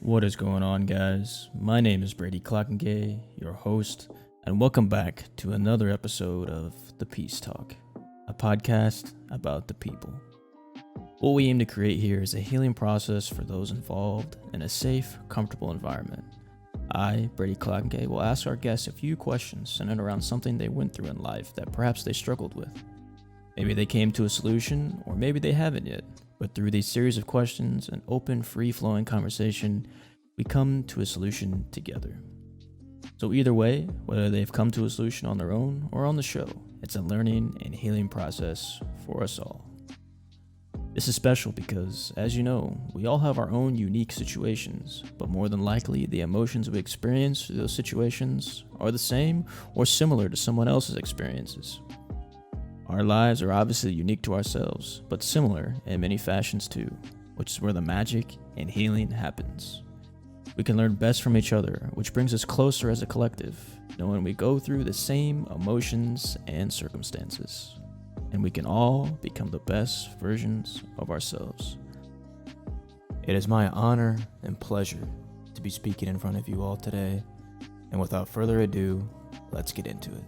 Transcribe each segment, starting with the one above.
What is going on, guys? My name is Brady Clockengay, your host, and welcome back to another episode of The Peace Talk, a podcast about the people. What we aim to create here is a healing process for those involved in a safe, comfortable environment. I, Brady Clockengay, will ask our guests a few questions centered around something they went through in life that perhaps they struggled with. Maybe they came to a solution, or maybe they haven't yet. But through these series of questions and open, free-flowing conversation, we come to a solution together. So either way, whether they've come to a solution on their own or on the show, it's a learning and healing process for us all. This is special because, as you know, we all have our own unique situations, but more than likely, the emotions we experience through those situations are the same or similar to someone else's experiences. Our lives are obviously unique to ourselves, but similar in many fashions too, which is where the magic and healing happens. We can learn best from each other, which brings us closer as a collective, knowing we go through the same emotions and circumstances, and we can all become the best versions of ourselves. It is my honor and pleasure to be speaking in front of you all today, and without further ado, let's get into it.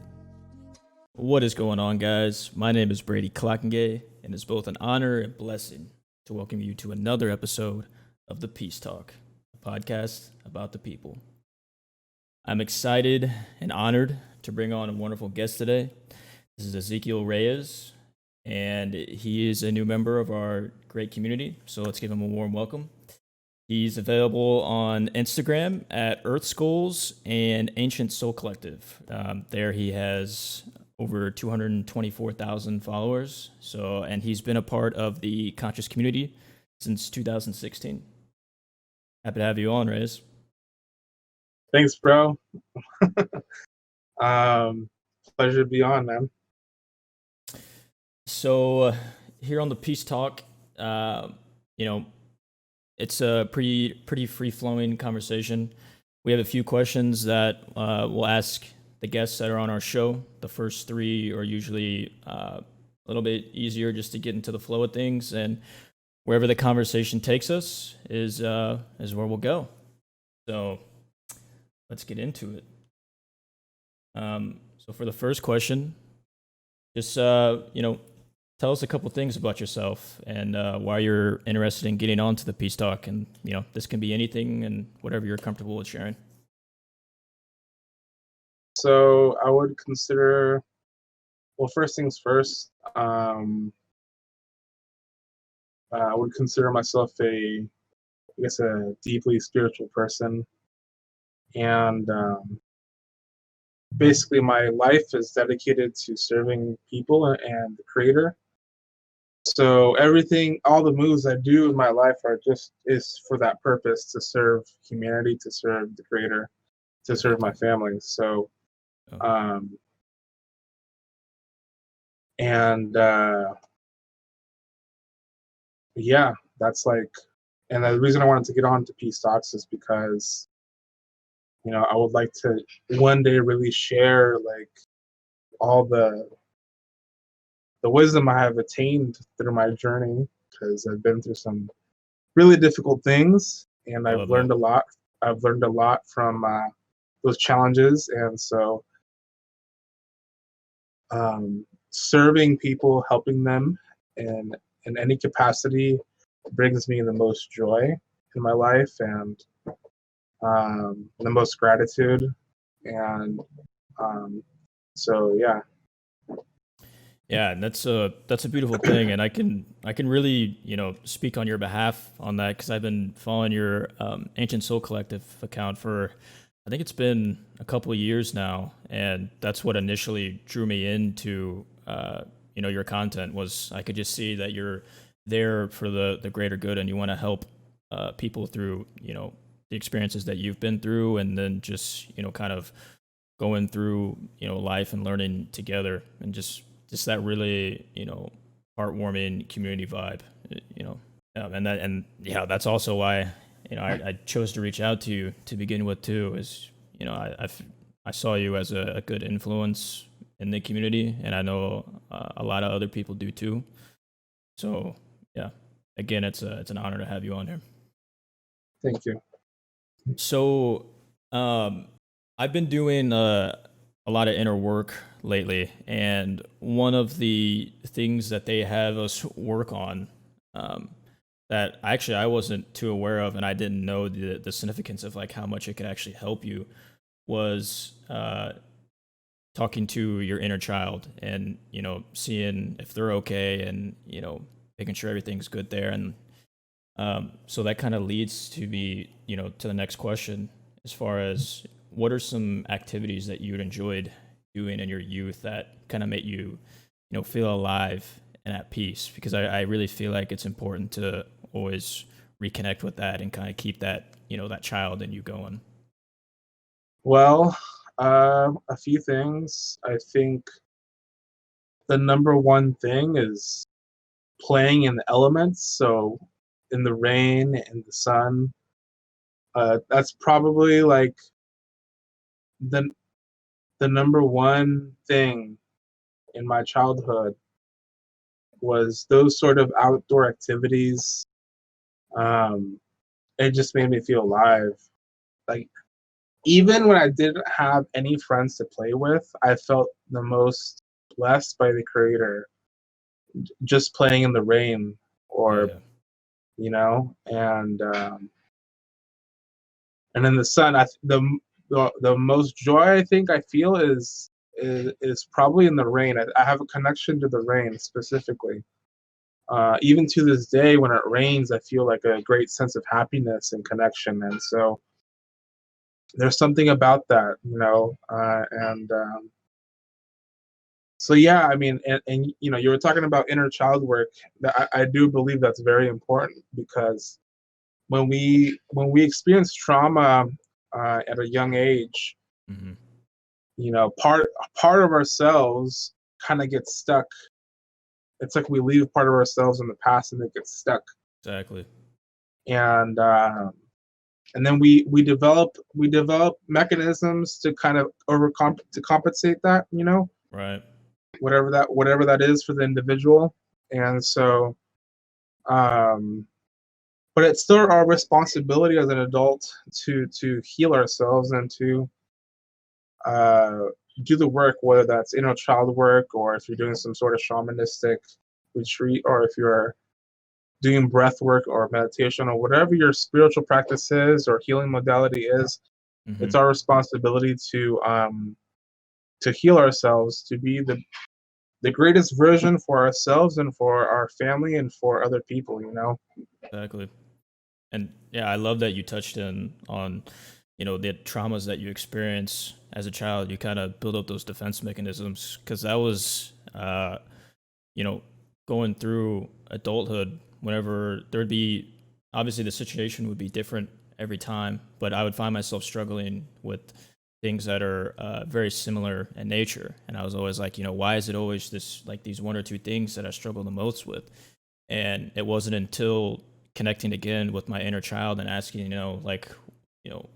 What is going on, guys? My name is Brady Clockengay, and it's both an honor and blessing to welcome you to another episode of The Peace Talk, a podcast about the people. I'm excited and honored to bring on a wonderful guest today. This is Ezequiel Reyes, and he is a new member of our great community, so let's give him a warm welcome. He's available on Instagram at Earth Skulls and Ancient Soul Collective. There he has over 224,000 followers. And he's been a part of the conscious community since 2016. Happy to have you on, Reyes. Thanks, bro. Pleasure to be on, man. So here on the Peace Talk, it's a pretty free-flowing conversation. We have a few questions that we'll ask the guests that are on our show. The first three are usually a little bit easier just to get into the flow of things, and wherever the conversation takes us is where we'll go. So let's get into it. So for the first question, just tell us a couple things about yourself and why you're interested in getting onto the Peace Talk. And this can be anything and whatever you're comfortable with sharing. So I would consider, well, first things first, I would consider myself a deeply spiritual person. And basically my life is dedicated to serving people and the Creator. So all the moves I do in my life is for that purpose, to serve humanity, to serve the Creator, to serve my family. So that's like, and the reason I wanted to get on to Peace Talks is because, I would like to one day really share like all the wisdom I have attained through my journey, because I've been through some really difficult things, and I've learned a lot. I've learned a lot from those challenges, and so serving people, helping them in any capacity brings me the most joy in my life, and the most gratitude. And Yeah, and that's a beautiful thing, and I can really speak on your behalf on that, because I've been following your Ancient Soul Collective account for, I think it's been a couple of years now, and that's what initially drew me into your content. Was I could just see that you're there for the greater good, and you want to help people through the experiences that you've been through, and then just kind of going through life and learning together, and just that really heartwarming community vibe, that's also why I chose to reach out to you to begin with too. Is I saw you as a good influence in the community, and I know a lot of other people do too. So yeah, again, it's an honor to have you on here. Thank you. So, I've been doing a lot of inner work lately, and one of the things that they have us work on, um, that actually I wasn't too aware of, and I didn't know the significance of like how much it could actually help you, was talking to your inner child, and seeing if they're okay, and making sure everything's good there. And so that kind of leads to me, to the next question, as far as what are some activities that you'd enjoyed doing in your youth that kind of made you, feel alive and at peace? Because I really feel like it's important to always reconnect with that and kind of keep that, that child in you going. Well, a few things. I think the number one thing is playing in the elements. So in the rain, in the sun. That's probably like the the number one thing in my childhood was those sort of outdoor activities. Um, it just made me feel alive. Like even when I didn't have any friends to play with, I felt the most blessed by the creator just playing in the rain or Yeah, and in the sun. The most joy I think I feel is probably in the rain. I have a connection to the rain specifically. Even to this day, when it rains, I feel like a great sense of happiness and connection. And so there's something about that, and so yeah, I mean, and you were talking about inner child work. I do believe that's very important because when we experience trauma at a young age, hmm, part of ourselves kind of gets stuck. It's like we leave part of ourselves in the past and it gets stuck. exactly. And and then we develop mechanisms to kind of to compensate that, Right. whatever that is for the individual. And so um but it's still our responsibility as an adult to heal ourselves and to uh, do the work, whether that's inner child work or if you're doing some sort of shamanistic retreat, or if you're doing breath work or meditation or whatever your spiritual practice is or healing modality is. Hmm. It's our responsibility to heal ourselves, to be the greatest version for ourselves and for our family and for other people. Exactly. And yeah, I love that you touched in on, the traumas that you experience as a child. You kind of build up those defense mechanisms, because that was, you know, going through adulthood. Whenever there'd be, obviously the situation would be different every time, but I would find myself struggling with things that are very similar in nature. And I was always like, why is it always this, like these one or two things that I struggle the most with? And it wasn't until connecting again with my inner child and asking, like, you know,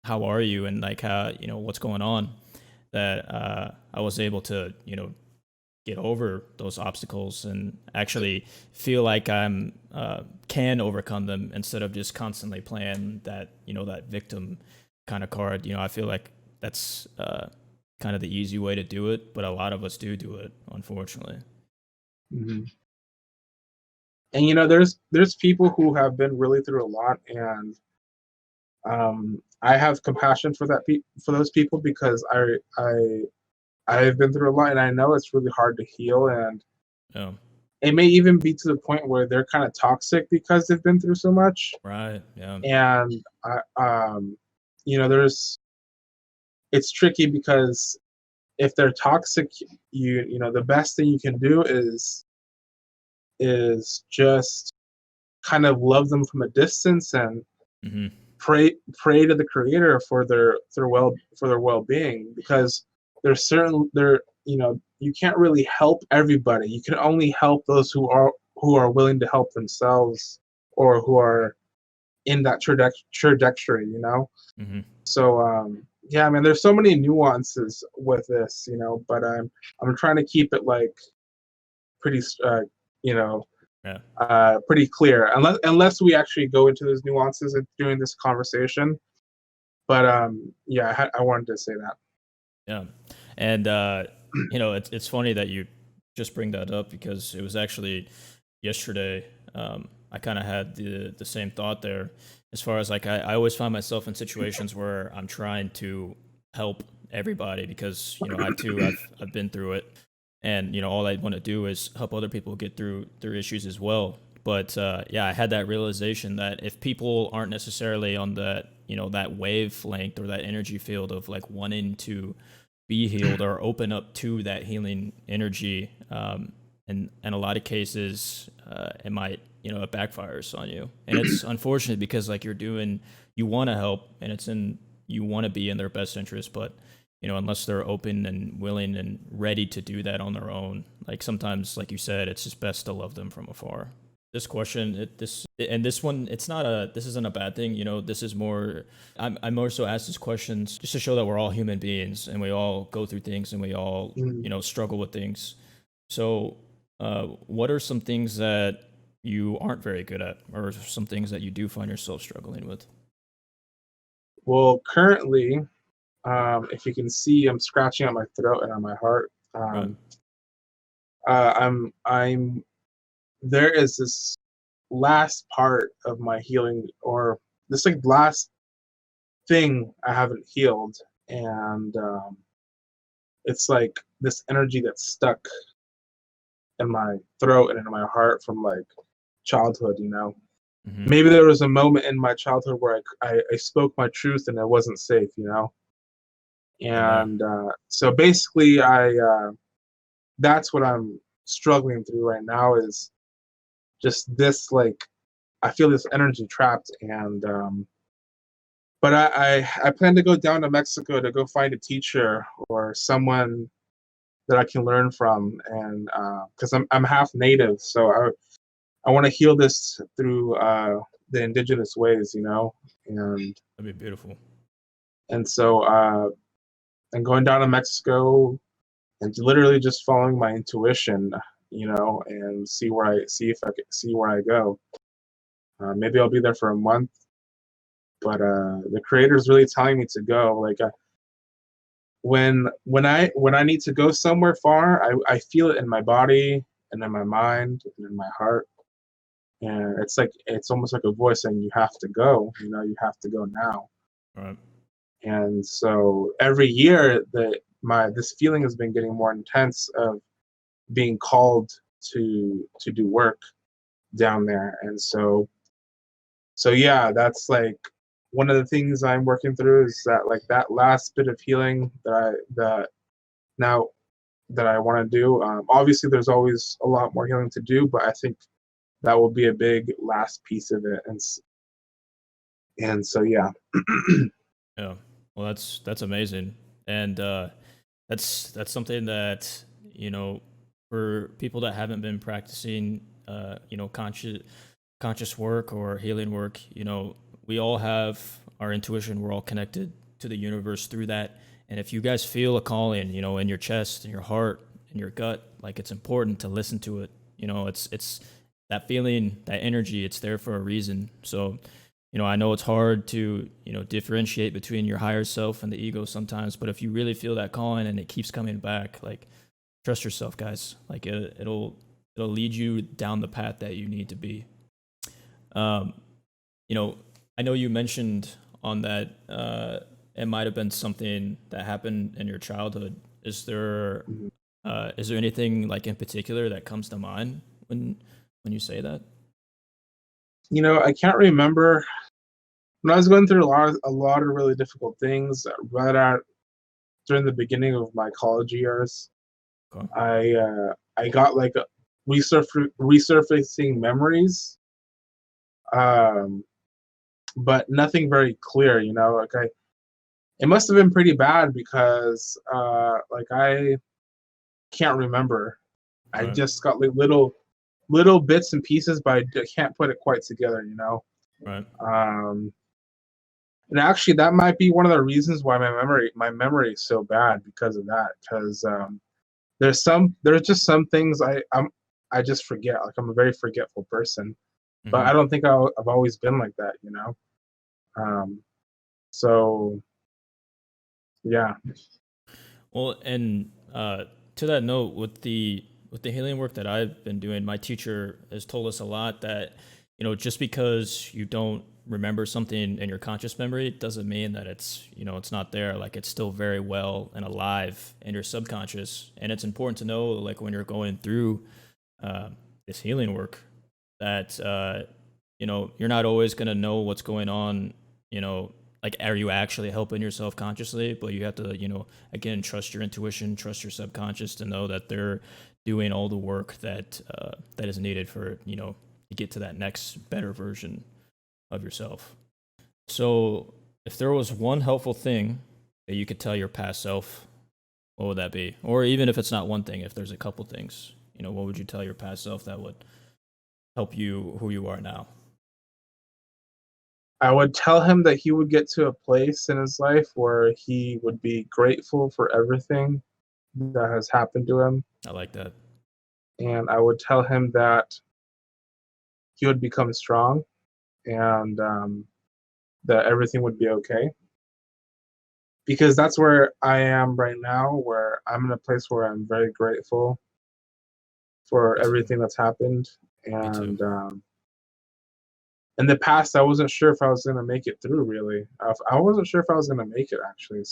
how are you, and like how, what's going on, that I was able to, get over those obstacles and actually feel like I'm can overcome them, instead of just constantly playing that, that victim kind of card. I feel like that's kind of the easy way to do it, but a lot of us do it, unfortunately. Hmm. And there's people who have been really through a lot, and I have compassion for for those people because I've been through a lot, and I know it's really hard to heal, and Yeah. it may even be to the point where they're kind of toxic because they've been through so much. Right. Yeah. And there's it's tricky because if they're toxic, the best thing you can do is just kind of love them from a distance and Hmm. pray to the creator for their well-being, because there's certain there you can't really help everybody. You can only help those who are willing to help themselves, or who are in that trajectory. Hmm. So yeah, I mean, there's so many nuances with this, but I'm trying to keep it like pretty you know Yeah. pretty clear, unless we actually go into those nuances during this conversation. But yeah, I wanted to say that. Yeah. And, it's funny that you just bring that up because it was actually yesterday. I kind of had the same thought there as far as like, I always find myself in situations where I'm trying to help everybody because, I too, I've been through it. And, all I want to do is help other people get through their issues as well. But yeah, I had that realization that if people aren't necessarily on that, that wavelength or that energy field of like wanting to be healed or open up to that healing energy, and in a lot of cases, it might, it backfires on you. And it's unfortunate because like you want to help and you want to be in their best interest, but unless they're open and willing and ready to do that on their own, like sometimes, like you said, it's just best to love them from afar. This question, this one, this isn't a bad thing. This is more, I more so ask these questions just to show that we're all human beings and we all go through things and we all, struggle with things. So, what are some things that you aren't very good at, or some things that you do find yourself struggling with? Well, currently, if you can see, I'm scratching at my throat and on my heart. Right. I'm there is this last part of my healing, or this like last thing I haven't healed, and it's like this energy that's stuck in my throat and in my heart from like childhood. Mm-hmm. Maybe there was a moment in my childhood where I spoke my truth and it wasn't safe. Yeah. And so basically, that's what I'm struggling through right now is just this like I feel this energy trapped, and but I plan to go down to Mexico to go find a teacher or someone that I can learn from, and because I'm half native, so I want to heal this through the indigenous ways, and That'd be beautiful. so I'm going down to Mexico and literally just following my intuition, and see if I can see where I go. Maybe I'll be there for a month, but the creator's really telling me to go. Like when I need to go somewhere far, I feel it in my body and in my mind and in my heart, and it's almost like a voice saying you have to go. You have to go now. All right. And so every year this feeling has been getting more intense of being called to do work down there, and so yeah, that's like one of the things I'm working through is that like that last bit of healing that now that I want to do. Obviously, there's always a lot more healing to do, but I think that will be a big last piece of it, and so yeah. Yeah. Well, that's amazing, and that's something that for people that haven't been practicing, conscious work or healing work, we all have our intuition. We're all connected to the universe through that. And if you guys feel a calling, in your chest, in your heart, in your gut, like it's important to listen to it. It's that feeling, that energy. It's there for a reason. So, I know it's hard to, differentiate between your higher self and the ego sometimes, but if you really feel that calling and it keeps coming back, like trust yourself, guys. Like it'll lead you down the path that you need to be. Um, I know you mentioned on that it might have been something that happened in your childhood. Is there anything like in particular that comes to mind when you say that? I can't remember when I was going through a lot of really difficult things right out during the beginning of my college years. Okay. I got like resurfacing memories, um, but nothing very clear. Like it must have been pretty bad because like I can't remember. I Right. just got like little bits and pieces, but I can't put it quite together. Right. Um, and actually, that might be one of the reasons why my memory is so bad because of that. Because there's just some things I just forget. Like I'm a very forgetful person, but Mm-hmm. I don't think I've always been like that. Um, So yeah. Well, and to that note, with the healing work that I've been doing, my teacher has told us a lot that, just because you don't remember something in your conscious memory doesn't mean that it's not there. Like, it's still very well and alive in your subconscious, and it's important to know, like, when you're going through uh, this healing work, that you're not always going to know what's going on, you know like, are you actually helping yourself consciously? But you have to, again, trust your intuition, trust your subconscious to know that they're doing all the work that is needed for, to get to that next better version of yourself. So if there was one helpful thing that you could tell your past self, what would that be? Or even if it's not one thing, if there's a couple things, what would you tell your past self that would help you who you are now? I would tell him that he would get to a place in his life where he would be grateful for everything that has happened to him. I like that. And I would tell him that he would become strong, and that everything would be okay. Because that's where I am right now, where I'm in a place where I'm very grateful for Me too. everything that's happened. Me too. And in the past, I wasn't sure if I was going to make it through, really. I wasn't sure if I was going to make it, actually.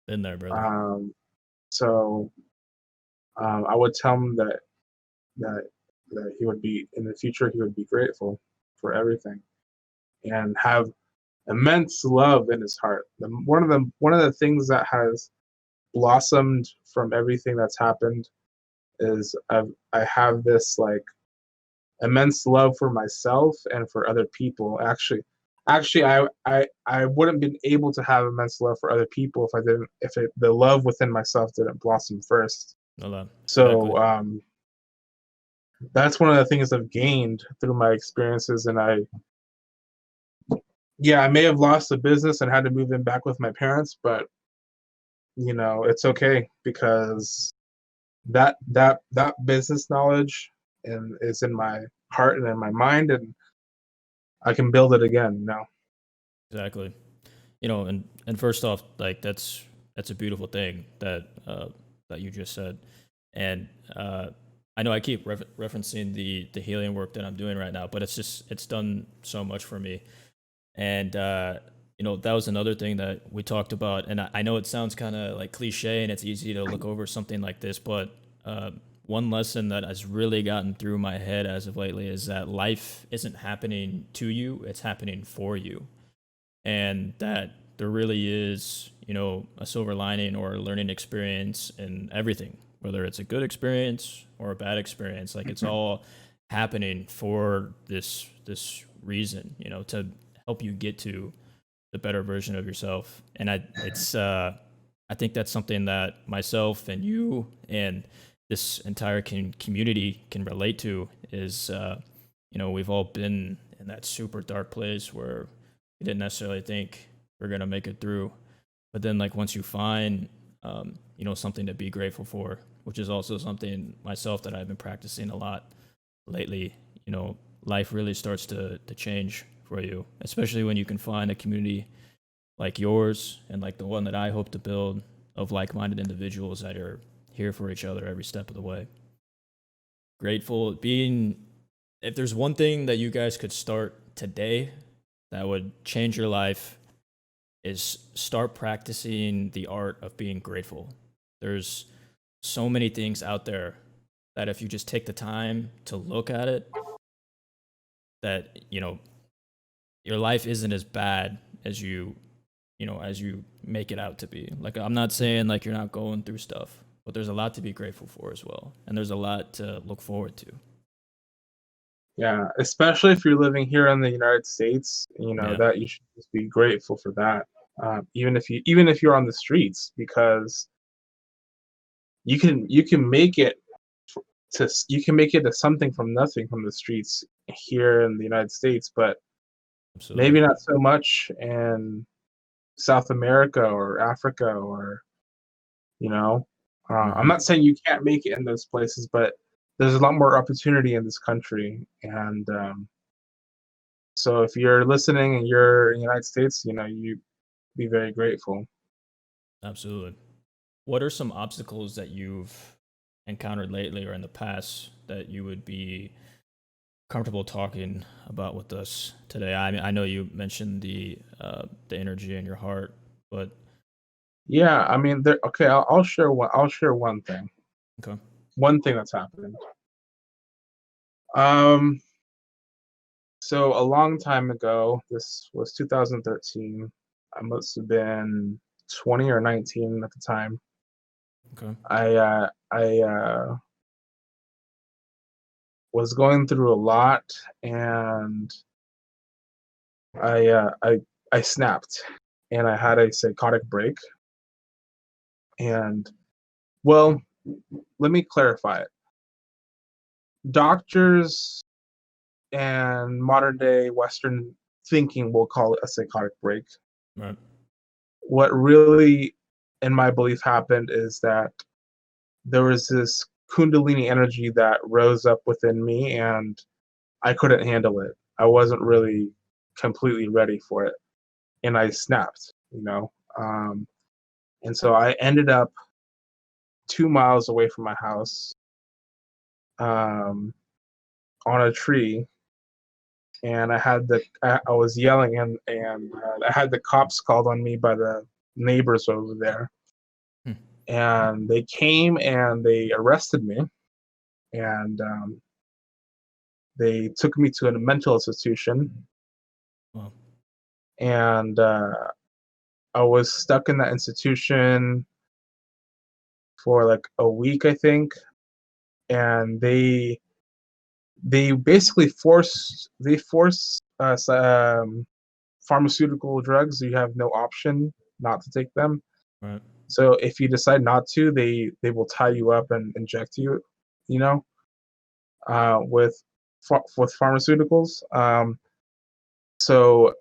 Been there, brother. Um, so I would tell him that that he would be in the future. He would be grateful for everything and have immense love in his heart. One of the things that has blossomed from everything that's happened is I have this like immense love for myself and for other people. Actually, I wouldn't been able to have immense love for other people if the love within myself didn't blossom first. No, exactly. So that's one of the things I've gained through my experiences. And I may have lost the business and had to move in back with my parents, but it's okay because that business knowledge and is in my heart and in my mind, and I can build it again. Exactly. And first off, like, that's a beautiful thing that you just said. And I know I keep referencing the healing work that I'm doing right now, but it's done so much for me. And that was another thing that we talked about. And I know it sounds kind of like cliche, and it's easy to look over something like this, but one lesson that has really gotten through my head as of lately is that life isn't happening to you; it's happening for you, and that there really is, a silver lining or a learning experience in everything, whether it's a good experience or a bad experience. Like, it's all happening for this reason, to help you get to the better version of yourself. And I think that's something that myself and you and this entire community can relate to. Is we've all been in that super dark place where we didn't necessarily think we're gonna make it through, but then, like, once you find something to be grateful for, which is also something myself that I've been practicing a lot lately, life really starts to change for you, especially when you can find a community like yours and like the one that I hope to build, of like-minded individuals that are here for each other every step of the way. Grateful being, if there's one thing that you guys could start today that would change your life, is start practicing the art of being grateful. There's so many things out there that if you just take the time to look at it, that your life isn't as bad as you make it out to be. Like, I'm not saying like you're not going through stuff, but there's a lot to be grateful for as well, and there's a lot to look forward to. Yeah, especially if you're living here in the United States, Yeah, that you should just be grateful for that. Even if you're on the streets, because you can make it to something from nothing from the streets here in the United States, but absolutely. maybe not so much in South America or Africa, or I'm Hmm. not saying you can't make it in those places, but there's a lot more opportunity in this country, and So if you're listening and you're in the United States, you be very grateful. Absolutely. What are some obstacles that you've encountered lately or in the past that you would be comfortable talking about with us today? I mean, I know you mentioned the energy in your heart, but Yeah, I mean, okay. I'll share one. I'll share one thing. okay, One thing that's happened. Um, so a long time ago, this was 2013. I must have been 20 or 19 at the time. okay, I was going through a lot, and I uh, I I snapped, and I had a psychotic break. And well, let me clarify it. Doctors and modern day Western thinking will call it a psychotic break. right, What really, in my belief, happened is that there was this Kundalini energy that rose up within me, and I couldn't handle it. I wasn't really completely ready for it, and I snapped. Um, and so I ended up 2 miles away from my house, um, on a tree, and I was yelling, and I had the cops called on me by the neighbors over there, hmm. and they came and they arrested me, and they took me to a mental institution, Well, and I was stuck in that institution for like a week, I think, and they basically force us, pharmaceutical drugs. You have no option not to take them. right, So if you decide not to, they will tie you up and inject you, you know, with pharmaceuticals. So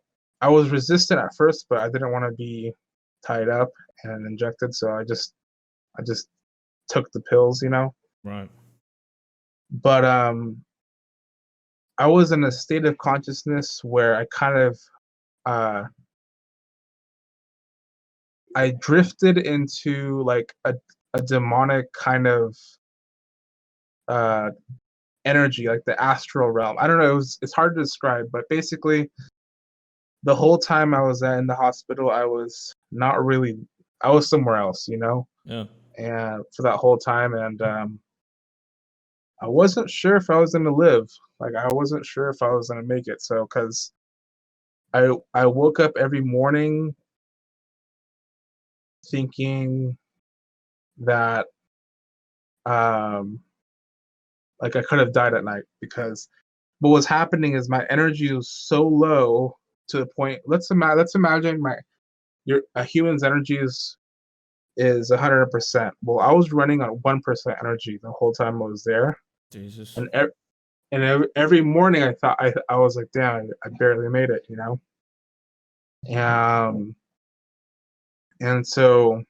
I was resistant at first, but I didn't want to be tied up and injected. So I just took the pills. right, But I was in a state of consciousness where uh, I drifted into like a demonic kind of uh, energy, like the astral realm. I don't know. It's hard to describe, but basically, the whole time I was in the hospital, I was not really. I was somewhere else. yeah, And for that whole time, and I wasn't sure if I was gonna live. Like I wasn't sure if I was gonna make it. So, because I woke up every morning thinking that um like I could have died at night, because what was happening is my energy was so low to the point. Let's imagine a human's energy is 100%. Well, I was running on 1% energy the whole time I was there, Jesus, and every morning I thought I was like, damn, I barely made it. Um, and so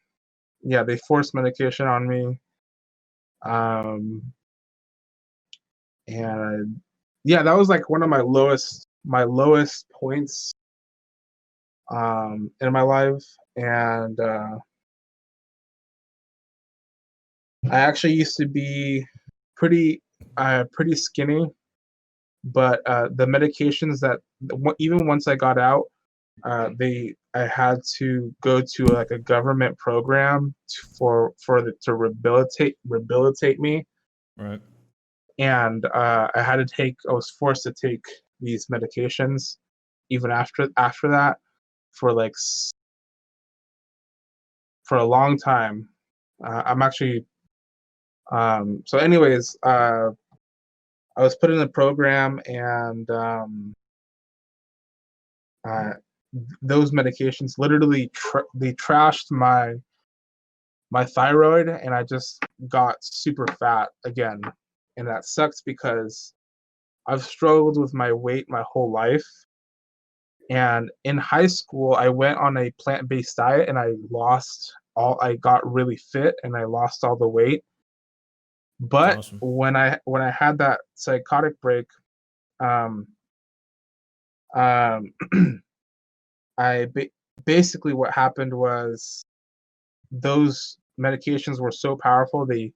yeah, they forced medication on me, um, and yeah, that was like one of my lowest points in my life, and I actually used to be pretty skinny, but the medications that even once I got out, I had to go to like a government program to rehabilitate me, right, and I was forced to take these medications even after that for for a long time. I'm actually so anyways, I was put in a program, and uh, those medications literally they trashed my thyroid, and I just got super fat again, and that sucks because I've struggled with my weight my whole life. And in high school, I went on a plant-based diet, and I got really fit, and I lost all the weight. it's But awesome, when I had that psychotic break, um, Um, I basically what happened was those medications were so powerful they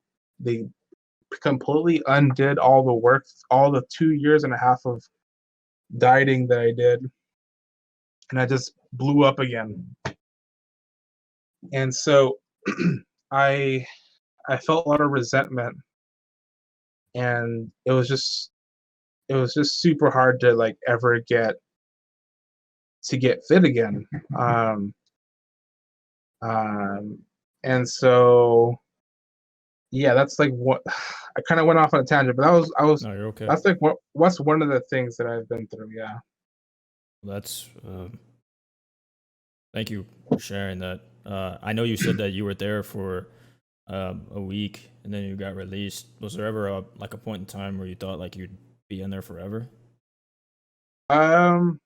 completely undid all the work, all the 2 years and a half of dieting that I did, and I just blew up again. And so I I felt a lot of resentment, and it was just super hard to like ever get fit again. Um, um, and so yeah, that's like what I kind of went off on a tangent, but No, you're okay. that's like what's one of the things that I've been through. Yeah. That's thank you for sharing that. I know you said that you were there for a week and then you got released. Was there ever like a point in time where you thought like you'd be in there forever? Um.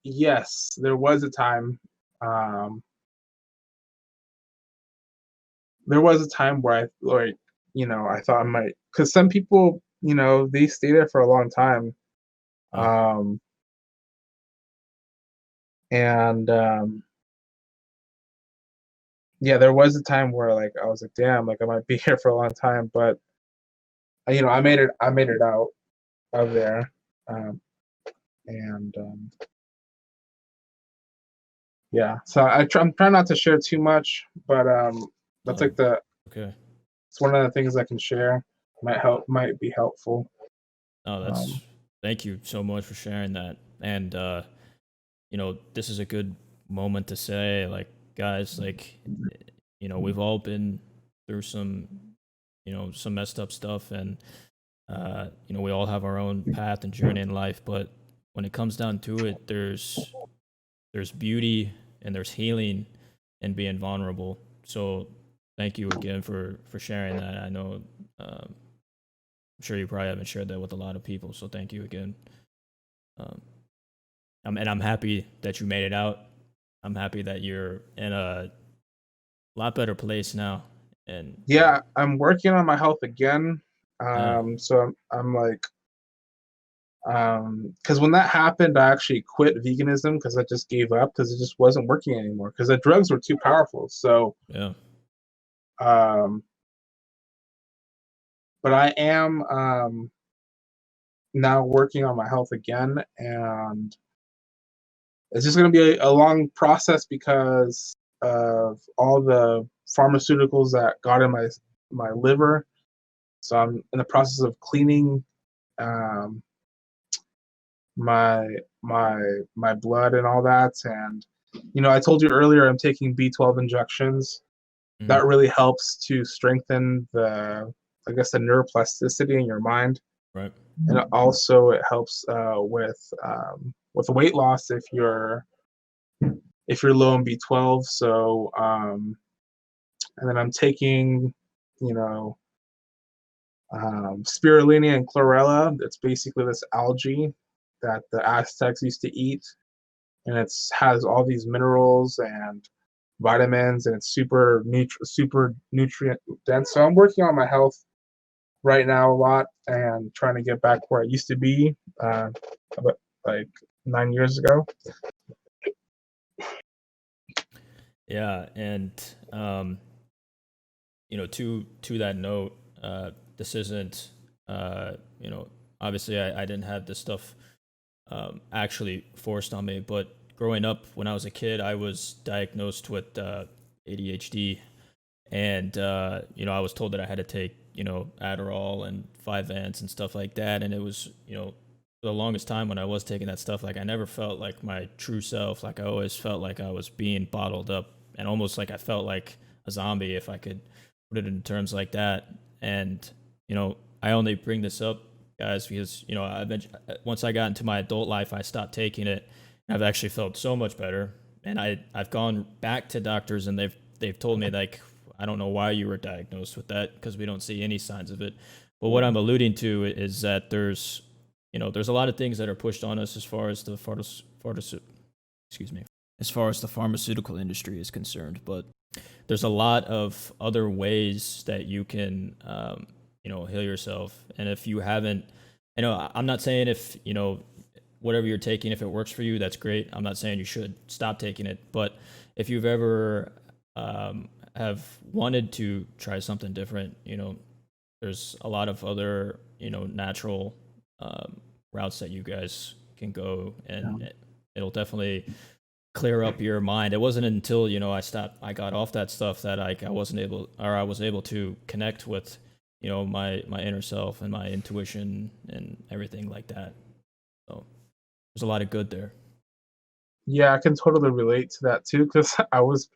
Yes, there was a time. Um. There was a time where I like, I thought I might, because some people, they stay there for a long time. Yeah. Um. And yeah, there was a time where like I was like, damn, like I might be here for a long time, but I made it out of there. Um, and yeah, so I'm trying not to share too much, but that's No. like the Okay. it's one of the things I can share. Might be helpful. No, Um, that's thank you so much for sharing that. And this is a good moment to say, like, guys, like, we've all been through some messed up stuff, and we all have our own path and journey in life. But when it comes down to it, there's beauty and there's healing in being vulnerable. So thank you again for sharing that. I know I'm sure you probably haven't shared that with a lot of people. So thank you again. Um, and I'm happy that you made it out. I'm happy that you're in a lot better place now. And yeah, I'm working on my health again. yeah, So I'm like, because when that happened, I actually quit veganism because I just gave up because it just wasn't working anymore because the drugs were too powerful. So, yeah, um, but I am now working on my health again, and it's just going to be a long process because of all the pharmaceuticals that got in my liver. So I'm in the process of cleaning um, my my my blood and all that. And I told you earlier I'm taking B12 injections. mhm, That really helps to strengthen I guess the neuroplasticity in your mind, right, and also it helps with weight loss if you're low in B12. So and then I'm taking you know spirulina and chlorella. It's basically this algae that the Aztecs used to eat, and has all these minerals and vitamins, and it's super nutrient dense. So I'm working on my health right now a lot and trying to get back where I used to be about like 9 years ago. yeah. And to that note, this isn't you know obviously I didn't have this stuff actually forced on me, but growing up when I was a kid, I was diagnosed with ADHD, and I was told that I had to take Adderall and 5 Vans and stuff like that, and it was for the longest time when I was taking that stuff, like I never felt like my true self. Like I always felt like I was being bottled up, and almost like I felt like a zombie, if I could put it in terms like that. And I only bring this up, guys, because once I got into my adult life, I stopped taking it. I've actually felt so much better, and I've gone back to doctors, and they've told me, like, I don't know why you were diagnosed with that because we don't see any signs of it. But what I'm alluding to is that there's a lot of things that are pushed on us as far as the excuse me, as far as the pharmaceutical industry is concerned. But there's a lot of other ways that you can heal yourself. And if you haven't, I'm not saying if whatever you're taking, if it works for you, that's great. I'm not saying you should stop taking it, but if you've ever have wanted to try something different, there's a lot of other, natural routes that you guys can go, and it'll definitely clear up your mind. It wasn't until, I got off that stuff that I was able to connect with, my inner self and my intuition and everything like that. So there's a lot of good there. Yeah, I can totally relate to that too, because I was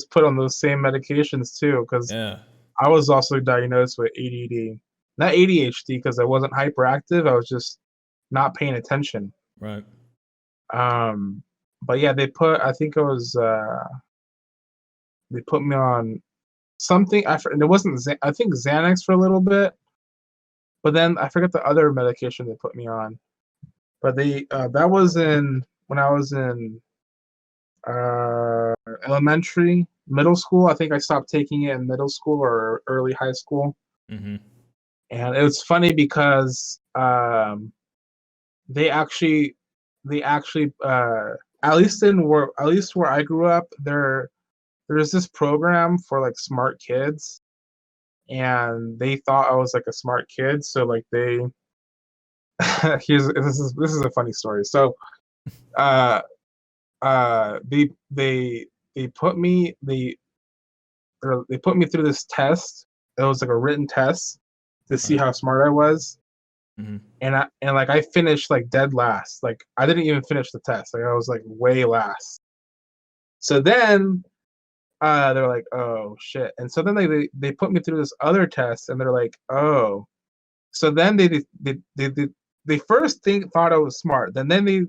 put on those same medications too, because Yeah. I was also diagnosed with ADD, not ADHD, because I wasn't hyperactive. I was just not paying attention. Right. But yeah, I think it was they put me on something. And it wasn't. I think Xanax for a little bit, but then I forget the other medication they put me on. But that was when I was in elementary, middle school. I think I stopped taking it in middle school or early high school. Mm-hmm. And it was funny because they actually at least where I grew up, there's this program for like smart kids, and they thought I was like a smart kid, so like they this is a funny story. So uh they put me they put me through this test. It was like a written test to see how smart I was. Mm-hmm. And like I finished like dead last. Like I didn't even finish the test. Like I was like way last. So then they're like, oh shit. And so then they put me through this other test, and they're like, oh. So then they first thought I was smart. Then they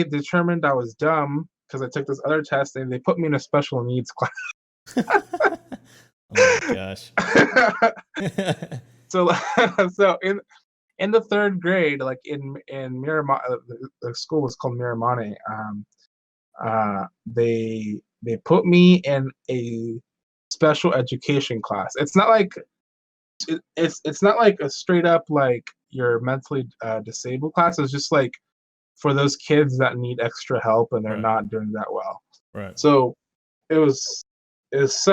determined I was dumb because I took this other test, and they put me in a special needs class. Oh my gosh. So so in the third grade, like in Miramar, the school was called Miramane. They put me in a special education class. It's not like a straight up like your mentally disabled class. It's just like for those kids that need extra help and they're Right. not doing that well. Right. So it was it was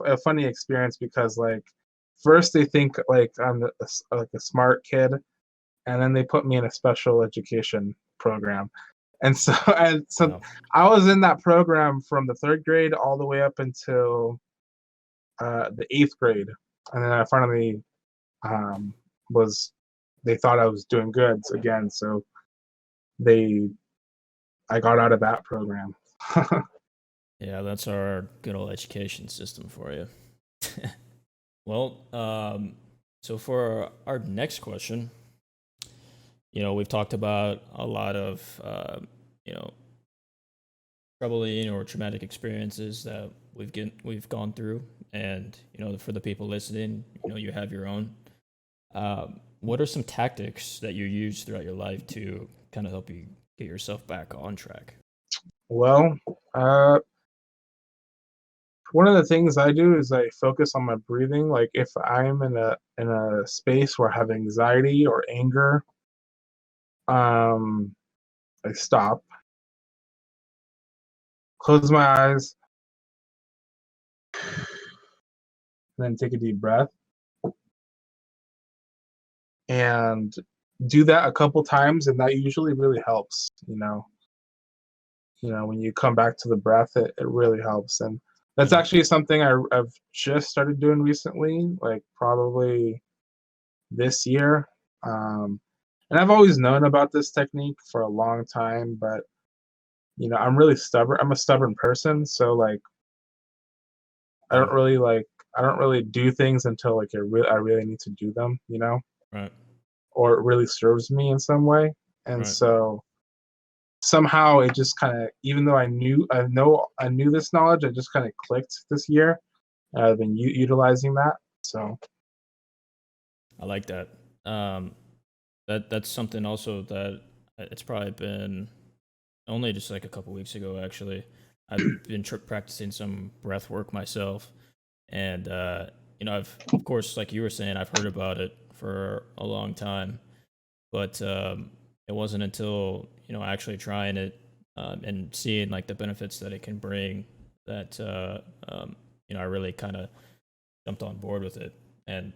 a funny experience because like first they think like I'm like a smart kid, and then they put me in a special education program. And so Wow. I was in that program from the third grade all the way up until the eighth grade, and then I finally was. They thought I was doing good again, so they I got out of that program. Yeah, that's our good old education system for you. Well, so for our next question, we've talked about a lot of, troubling or traumatic experiences that we've gone through, and for the people listening, you have your own. What are some tactics that you use throughout your life to kind of help you get yourself back on track? Well, one of the things I do is I focus on my breathing. Like if I'm in a space where I have anxiety or anger, I stop, close my eyes, and then take a deep breath, and do that a couple times, and that usually really helps. When you come back to the breath, it really helps. And that's actually something I've just started doing recently, like probably this year. And I've always known about this technique for a long time, but I'm really stubborn. I'm a stubborn person, so like I don't really do things until like I really need to do them, Right. or it really serves me in some way. And Right. so somehow it just kind of, even though I knew this knowledge, it just kind of clicked this year. I've been utilizing that. So I like that. That's something also that it's probably been only just like a couple weeks ago. Actually, I've been practicing some breath work myself, and I've, of course, like you were saying, I've heard about it for a long time, but it wasn't until, actually trying it, and seeing like the benefits that it can bring that, I really kind of jumped on board with it. And,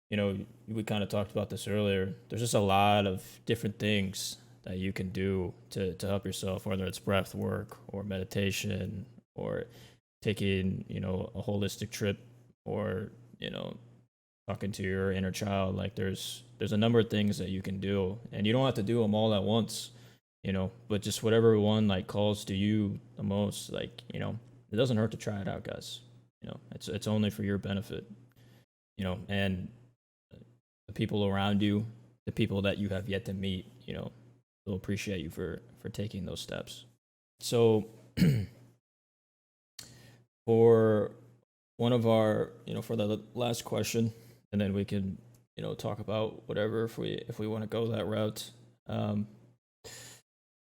we kind of talked about this earlier. There's just a lot of different things that you can do to help yourself, whether it's breath work or meditation or taking, a holistic trip, or, talking to your inner child. Like there's a number of things that you can do, and you don't have to do them all at once, but just whatever one like calls to you the most. Like, it doesn't hurt to try it out, guys. It's only for your benefit, and the people around you, the people that you have yet to meet, will appreciate you for taking those steps. So for one of our, for the last question, and then we can, talk about whatever if we want to go that route.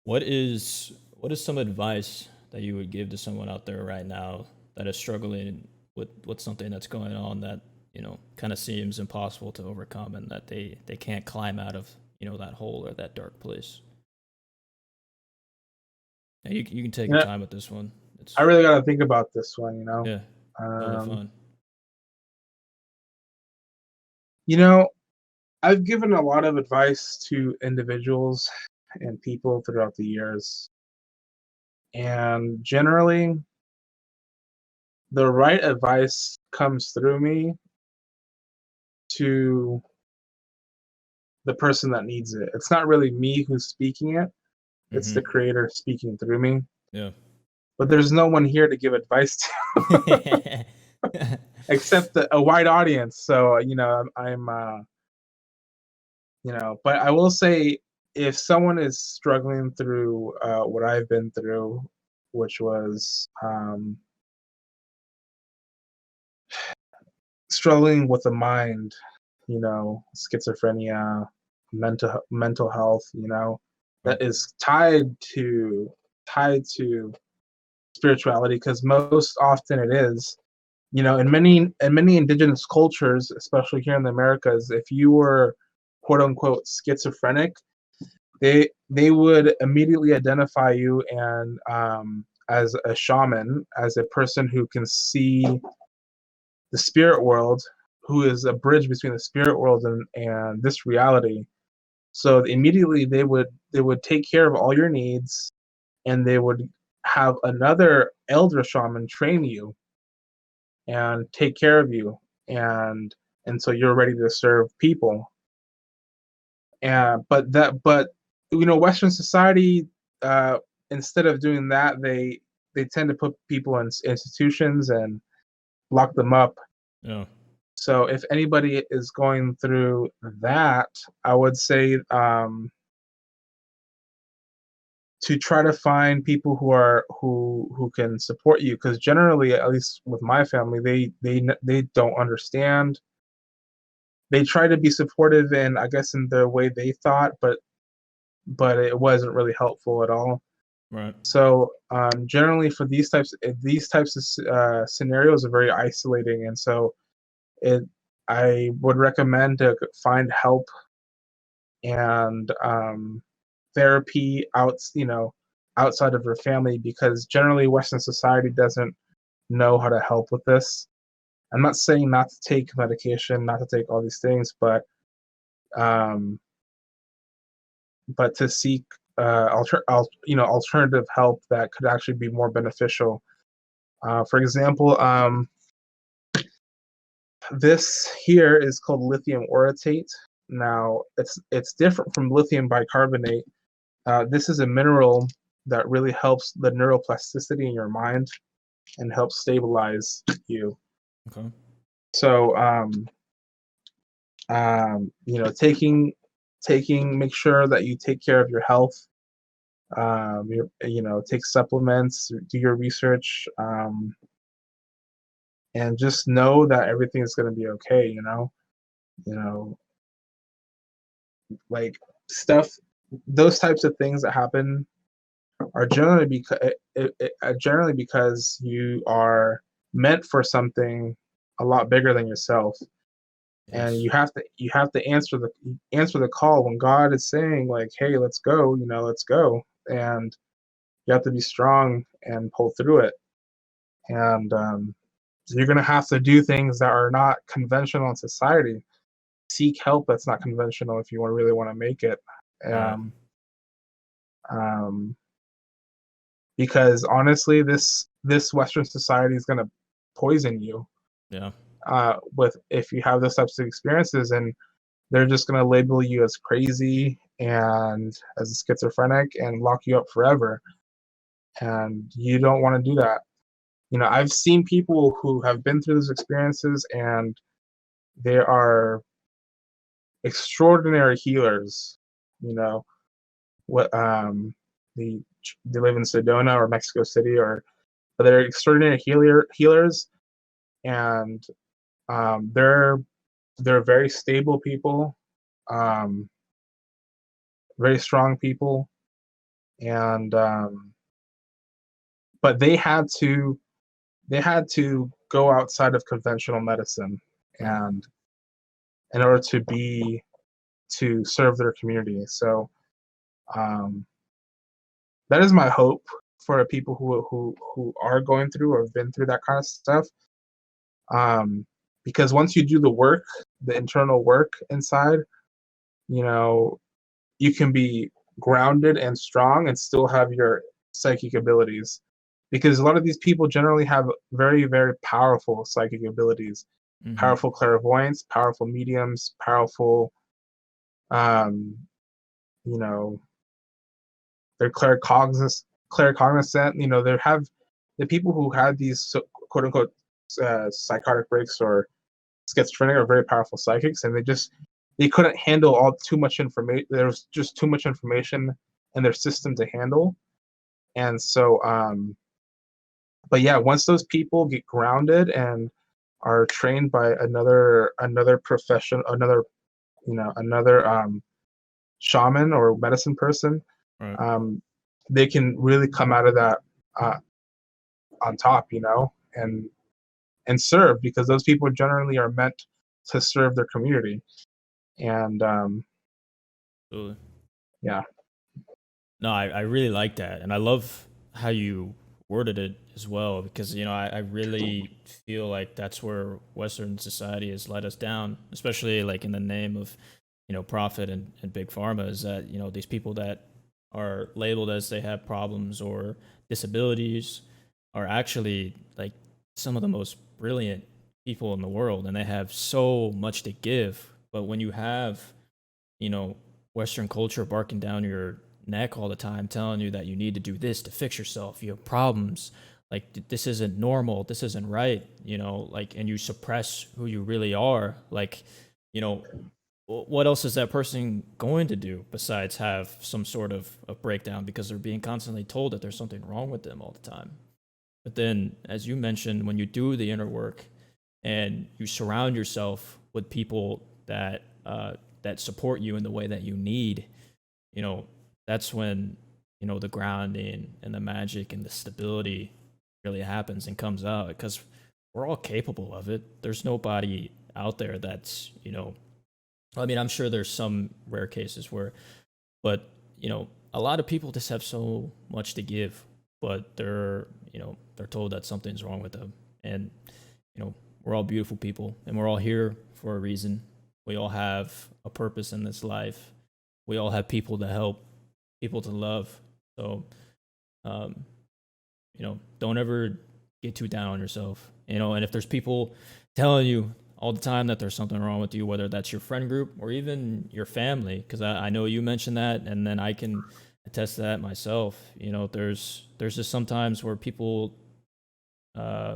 What is some advice that you would give to someone out there right now that is struggling with something that's going on that, kind of seems impossible to overcome, and that they can't climb out of, that hole or that dark place? And you can take your time with this one. I really got to think about this one, Yeah, totally fun. I've given a lot of advice to individuals and people throughout the years. And generally, the right advice comes through me to the person that needs it. It's not really me who's speaking it. It's the creator speaking through me. Yeah. But there's no one here to give advice to except a wide audience. So, I'm but I will say, if someone is struggling through what I've been through, which was struggling with the mind, schizophrenia, mental health, that is tied to spirituality, because most often it is. In many indigenous cultures, especially here in the Americas, if you were quote unquote schizophrenic, they would immediately identify you and as a shaman, as a person who can see the spirit world, who is a bridge between the spirit world and this reality. So immediately they would take care of all your needs, and they would have another elder shaman train you and take care of you, and so you're ready to serve people. And but Western society, instead of doing that, they tend to put people in institutions and lock them up. Yeah. So if anybody is going through that, I would say to try to find people who can support you, because generally, at least with my family, they don't understand. They try to be supportive, and I guess in the way they thought, but it wasn't really helpful at all. Right. So generally, for these types of scenarios are very isolating, and so I would recommend to find help and therapy outside of your family, because generally Western society doesn't know how to help with this. I'm not saying not to take medication, not to take all these things, but to seek alternative help that could actually be more beneficial. For example, this here is called lithium orotate. Now, it's different from lithium bicarbonate. This is a mineral that really helps the neuroplasticity in your mind and helps stabilize you. Okay. So, make sure that you take care of your health. Take supplements, do your research, and just know that everything is going to be okay. Like stuff, those types of things that happen are generally because you are meant for something a lot bigger than yourself. And Yes. you have to answer the call when God is saying like, hey, let's go, let's go. And you have to be strong and pull through it. And so you're going to have to do things that are not conventional in society. Seek help that's not conventional if you really want to make it. Right. Um, because honestly, this Western society is going to poison you Yeah. with if you have those types of experiences, and they're just going to label you as crazy and as a schizophrenic and lock you up forever. And you don't want to do that. I've seen people who have been through those experiences, and they are extraordinary healers. You know, what the they live in Sedona or Mexico City, but they're extraordinary healers, and they're very stable people, um, very strong people, and but they had to go outside of conventional medicine, Right. and in order to serve their community. So um, that is my hope for people who are going through or have been through that kind of stuff. Because once you do the work, the internal work inside, you know, you can be grounded and strong and still have your psychic abilities. Because a lot of these people generally have very, very powerful psychic abilities, Mm-hmm. powerful clairvoyance, powerful mediums, powerful, um, you know, they're claircognizant. They have the people who had these quote unquote psychotic breaks or schizophrenic are very powerful psychics, and they couldn't handle all too much information. There was just too much information in their system to handle, and so but yeah, once those people get grounded and are trained by another profession, another shaman or medicine person, Right. um, they can really come out of that uh, on top, and serve, because those people generally are meant to serve their community. And Absolutely. yeah, No, I really like that. And I love how you worded it as well, because, I really feel like that's where Western society has let us down, especially like in the name of, profit and big pharma, is that, these people that are labeled as they have problems or disabilities are actually like some of the most brilliant people in the world, and they have so much to give. But when you have, you know, Western culture barking down your neck all the time, telling you that you need to do this to fix yourself. You have problems. Like, this isn't normal. This isn't right. Like, and you suppress who you really are. Like, you know, what else is that person going to do besides have some sort of a breakdown because they're being constantly told that there's something wrong with them all the time? But then, as you mentioned, when you do the inner work and you surround yourself with people that support you in the way that you need, you know, that's when, the grounding and the magic and the stability really happens and comes out, because we're all capable of it. There's nobody out there that's, I mean, I'm sure there's some rare cases where, but, a lot of people just have so much to give, but they're told that something's wrong with them. And, we're all beautiful people, and we're all here for a reason. We all have a purpose in this life. We all have people to help, people to love. So, um, don't ever get too down on yourself. And if there's people telling you all the time that there's something wrong with you, whether that's your friend group or even your family, because I know you mentioned that, and then I can attest to that myself. There's just sometimes where people,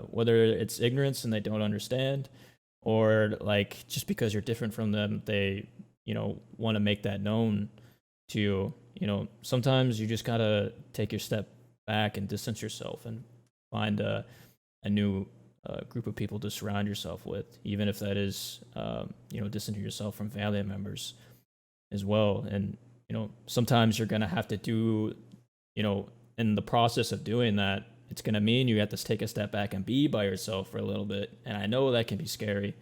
whether it's ignorance and they don't understand, or like just because you're different from them, they want to make that known to you. Sometimes you just gotta take your step back and distance yourself and find a new group of people to surround yourself with, even if that is distancing yourself from family members as well. And sometimes you're gonna have to do, in the process of doing that, it's gonna mean you have to take a step back and be by yourself for a little bit. And I know that can be scary,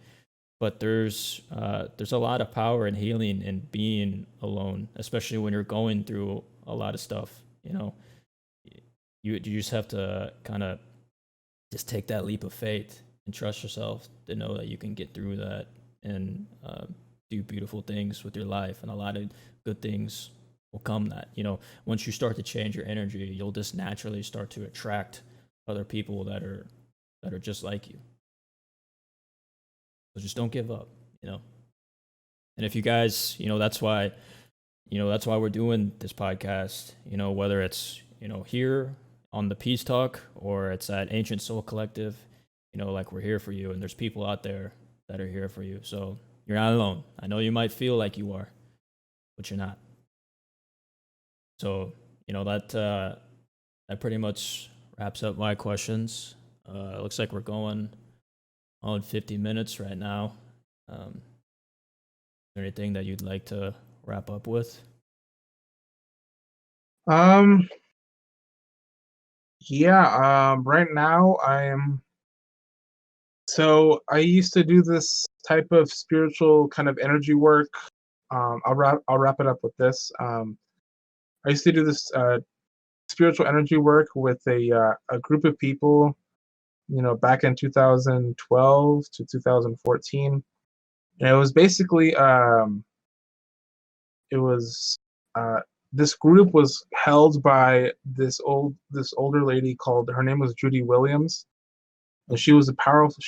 but there's a lot of power in healing and being alone, especially when you're going through a lot of stuff. You know, you just have to kind of just take that leap of faith and trust yourself to know that you can get through that and do beautiful things with your life, and a lot of good things will come. That, you know, once you start to change your energy, you'll just naturally start to attract other people that are just like you. So just don't give up, you know. And if you guys, that's why we're doing this podcast, you know, whether it's, you know, here on the Peace Talk or it's at Ancient Soul Collective, you know, like, we're here for you, and there's people out there that are here for you. So you're not alone. I know you might feel like you are, but you're not. So, you know, that pretty much wraps up my questions. It looks like we're going on 50 minutes right now. Is there anything that you'd like to wrap up with? Right now I used to do this type of spiritual kind of energy work. I'll wrap it up with this. I used to do this spiritual energy work with a group of people, you know, back in 2012 to 2014. And it was basically it was this group was held by this older lady called, her name was Judy Williams, and she's a powerful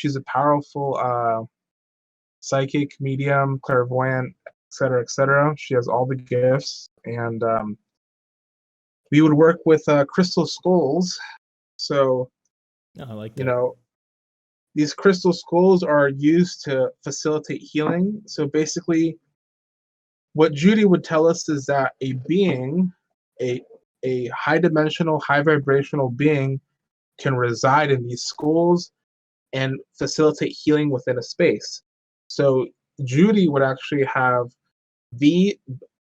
psychic, medium, clairvoyant, et cetera. She has all the gifts, and we would work with crystal skulls. So, No, I like you that. know, these crystal skulls are used to facilitate healing. So basically, what Judy would tell us is that a being, a a high dimensional, high vibrational being, can reside in these skulls and facilitate healing within a space. So Judy would actually have the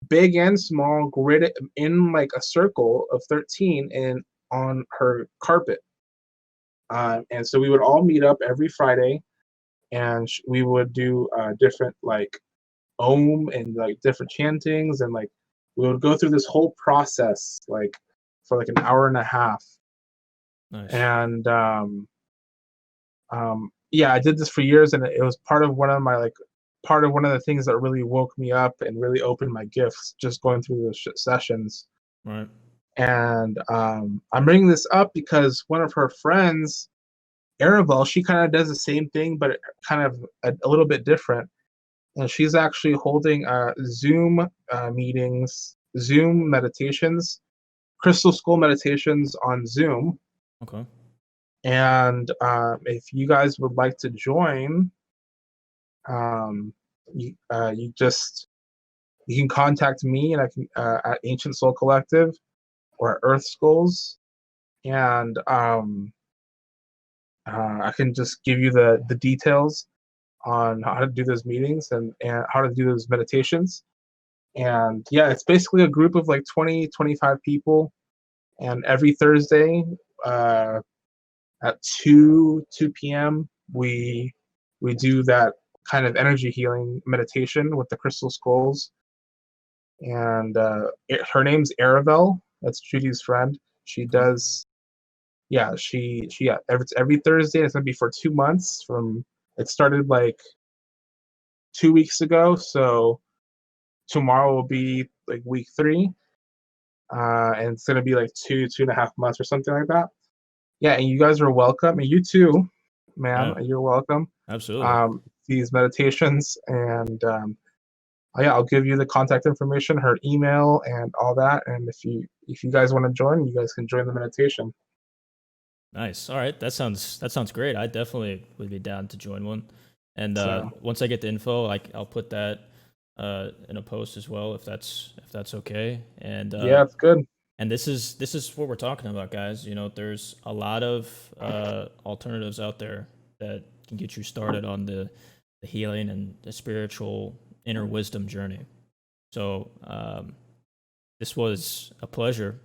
big and small grid in like a circle of 13 and on her carpet. And so we would all meet up every Friday, and we would do different like Om and like different chantings, and like we would go through this whole process like for like an hour and a half. Nice. And yeah, I did this for years, and it was part of one of the things that really woke me up and really opened my gifts, just going through those sessions. Right. And I'm bringing this up because one of her friends, Arabelle, she kind of does the same thing, but kind of a little bit different. And she's actually holding Zoom meetings, Zoom meditations, crystal skull meditations on Zoom. Okay. And if you guys would like to join, um, you can contact me, and I can at Ancient Soul Collective or at Earth Skulls, and I can just give you the details on how to do those meetings and how to do those meditations. And yeah, it's basically a group of like 20-25 people, and every Thursday at 2 p.m. we do that kind of energy healing meditation with the crystal skulls. And her name's Arabelle. That's Judy's friend. She Okay. does, yeah, it's every Thursday. It's gonna be for 2 months. From it started like 2 weeks ago, so tomorrow will be like week 3, and it's gonna be like 2.5 months or something like that. Yeah, and you guys are welcome, and you too, man. Yeah. You're welcome. Absolutely. These meditations, and yeah, I'll give you the contact information, her email, and all that. And if you guys want to join, you guys can join the meditation. Nice. All right. That sounds great. I definitely would be down to join one. And So once I get the info, like, I'll put that in a post as well, if that's okay. yeah, it's good. And this is what we're talking about, guys. You know, there's a lot of alternatives out there that can get you started on the healing and the spiritual inner wisdom journey. So this was a pleasure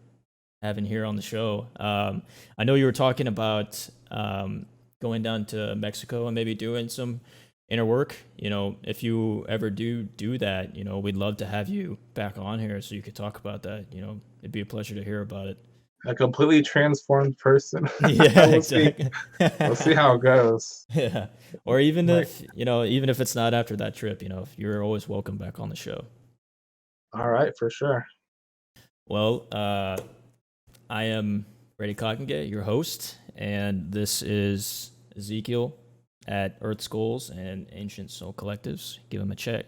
having here on the show. I know you were talking about going down to Mexico and maybe doing some inner work. If you ever do that, we'd love to have you back on here so you could talk about that. It'd be a pleasure to hear about it. A completely transformed person. Yeah, We'll see. exactly. We'll see how it goes. Yeah. Or even Like, even if it's not after that trip, you're always welcome back on the show. all right, for sure. Well, I am Brady Cockingay, your host, and this is Ezequiel at Earth Skulls and Ancient Soul Collectives. Give him a check.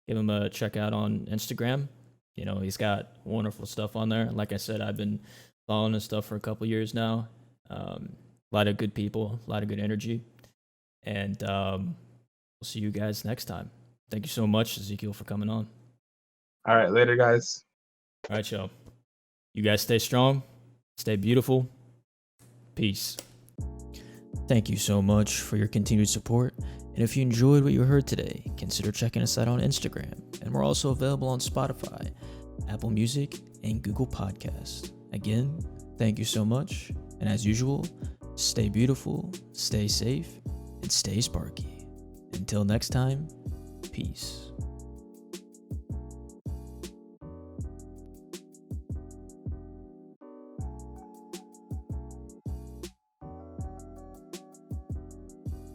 Give him a check out on Instagram. He's got wonderful stuff on there. Like I said, I've been following his stuff for a couple years now. A lot of good people, a lot of good energy. And we'll see you guys next time. Thank you so much, Ezequiel, for coming on. All right, later, guys. All right, y'all. You guys stay strong, stay beautiful. Peace. Thank you so much for your continued support. And if you enjoyed what you heard today, consider checking us out on Instagram. And we're also available on Spotify, Apple Music, and Google Podcasts. Again, thank you so much. And as usual, stay beautiful, stay safe, and stay sparky. Until next time, peace.